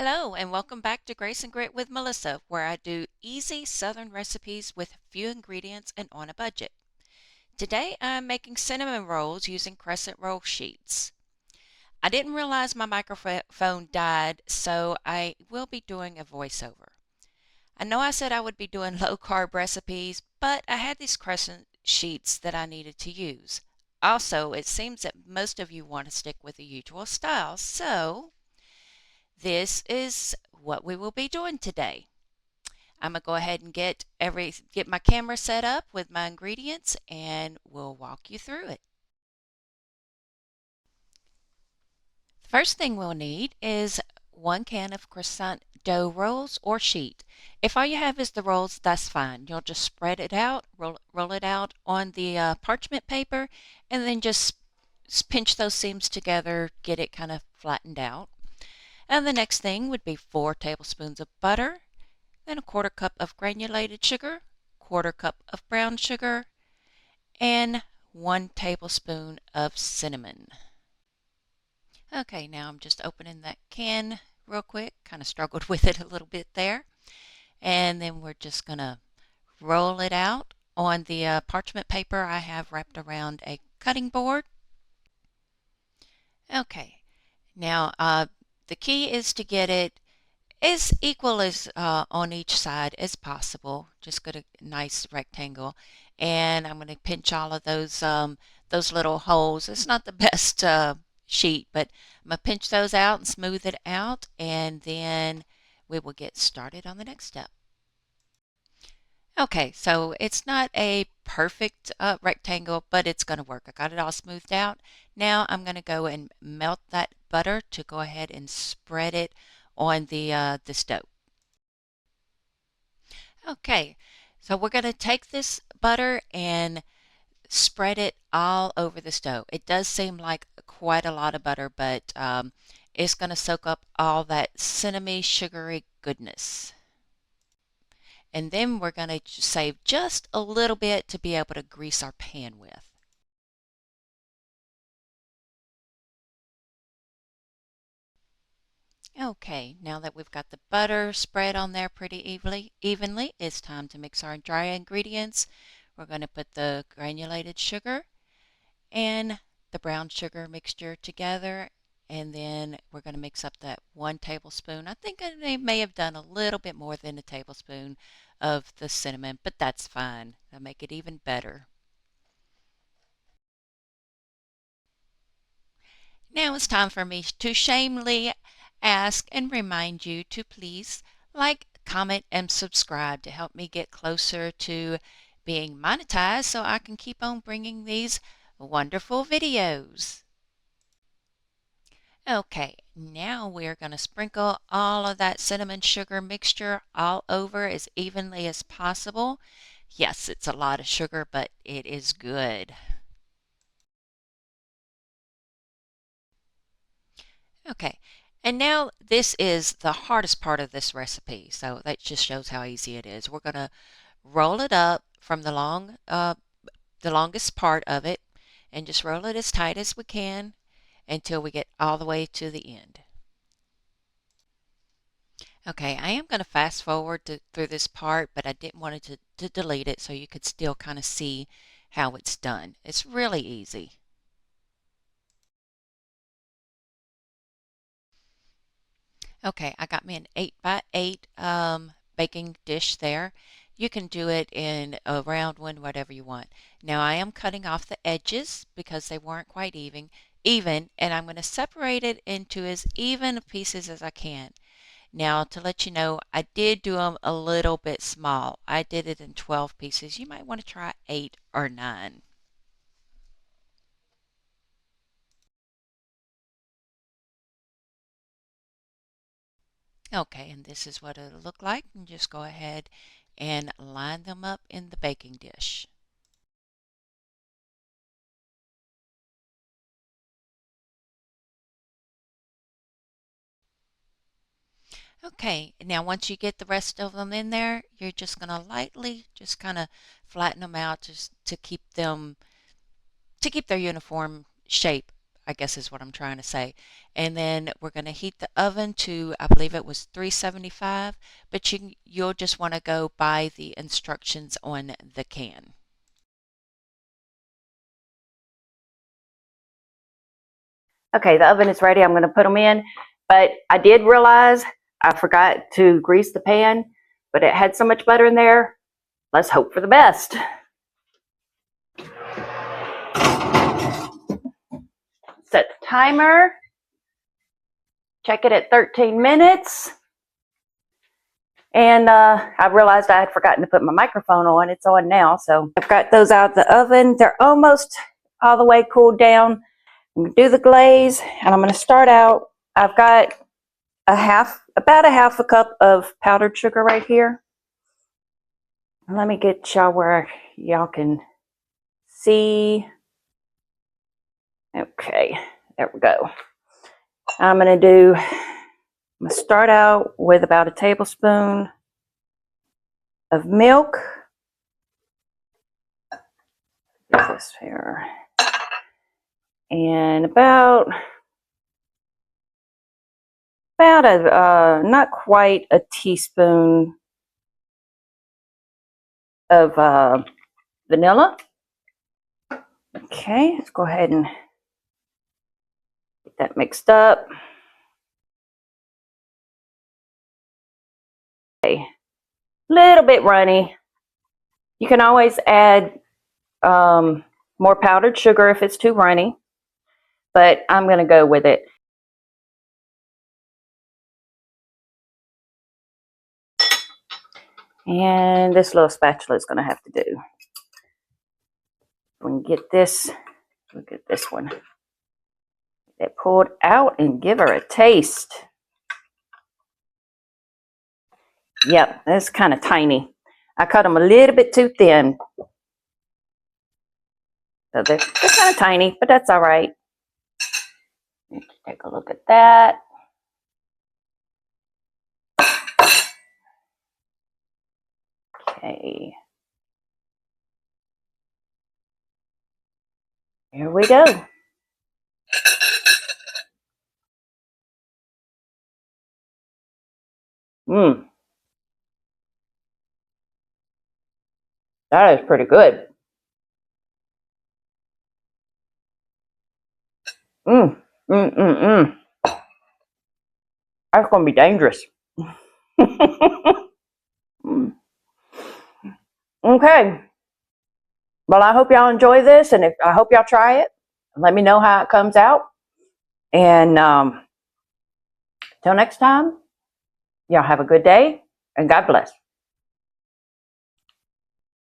Hello, and welcome back to Grace and Grit with Melissa, where I do easy Southern recipes with few ingredients and on a budget. Today I'm making cinnamon rolls using crescent roll sheets. I didn't realize my microphone died, so I will be doing a voiceover. I know I said I would be doing low carb recipes, but I had these crescent sheets that I needed to use. Also, it seems that most of you want to stick with the usual style, so this is what we will be doing today. I'm gonna go ahead and get my camera set up with my ingredients and we'll walk you through it. The first thing we'll need is 1 can of croissant dough rolls or sheet. If all you have is the rolls, that's fine. You'll just spread it out, roll it out on the parchment paper, and then just pinch those seams together, get it kind of flattened out. And the next thing would be 4 tablespoons of butter, then a 1/4 cup of granulated sugar, 1/4 cup of brown sugar, and 1 tablespoon of cinnamon. Okay, now I'm just opening that can real quick. Kind of struggled with it a little bit there. And then we're just going to roll it out on the parchment paper I have wrapped around a cutting board. Okay, now the key is to get it as equal as on each side as possible. Just get a nice rectangle, and I'm going to pinch all of those little holes. It's not the best sheet, but I'm going to pinch those out and smooth it out, and then we will get started on the next step. Okay, so it's not a perfect rectangle, but it's going to work. I got it all smoothed out. Now I'm going to go and melt that butter to go ahead and spread it on the stove. Okay, so we're going to take this butter and spread it all over the stove. It does seem like quite a lot of butter, but it's going to soak up all that cinnamony, sugary goodness. And then we're going to save just a little bit to be able to grease our pan with. Okay, now that we've got the butter spread on there pretty evenly, it's time to mix our dry ingredients. We're going to put the granulated sugar and the brown sugar mixture together, and then we're going to mix up that 1 tablespoon. I think I may have done a little bit more than a tablespoon of the cinnamon, but that's fine. That'll make it even better. Now it's time for me to shamelessly ask and remind you to please like, comment, and subscribe to help me get closer to being monetized so I can keep on bringing these wonderful videos. Okay, now we're going to sprinkle all of that cinnamon sugar mixture all over as evenly as possible. Yes, it's a lot of sugar, but it is good. Okay, and now this is the hardest part of this recipe, so that just shows how easy it is. We're going to roll it up from the longest part of it, and just roll it as tight as we can until we get all the way to the end. Okay, I am going to fast forward through this part, but I didn't want it to delete it so you could still kind of see how it's done. It's really easy. Okay, I got me an 8x8 baking dish there. You can do it in a round one, whatever you want. Now I am cutting off the edges because they weren't quite even, and I'm going to separate it into as even pieces as I can. Now to let you know, I did do them a little bit small. I did it in 12 pieces. You might want to try 8 or 9. Okay, and this is what it'll look like. And just go ahead and line them up in the baking dish. Okay, now once you get the rest of them in there, you're just going to lightly just kind of flatten them out just to keep their uniform shape. I guess is what I'm trying to say. And then we're going to heat the oven to, I believe it was 375, but you'll just want to go by the instructions on the can. Okay, the oven is ready. I'm going to put them in. But I did realize I forgot to grease the pan, but it had so much butter in there. Let's hope for the best. Set the timer. Check it at 13 minutes. And I realized I had forgotten to put my microphone on. It's on now. So I've got those out of the oven. They're almost all the way cooled down. I'm going to do the glaze, and I'm going to start out. I've got about a half a cup of powdered sugar right here. Let me get y'all where y'all can see. Okay, there we go. I'm going to start out with about a tablespoon of milk. This here. And about not quite a teaspoon of vanilla. Okay, let's go ahead and get that mixed up. Okay, little bit runny. You can always add more powdered sugar if it's too runny, but I'm going to go with it. And this little spatula is going to have to do. We can get this, look at this one. Get that pulled out and give her a taste. Yep, that's kind of tiny. I cut them a little bit too thin. So they're kind of tiny, but that's all right. Take a look at that. Okay. Here we go. That is pretty good. That's going to be dangerous. Okay. Well, I hope y'all enjoy this, and I hope y'all try it. Let me know how it comes out. And till next time, y'all have a good day, and God bless.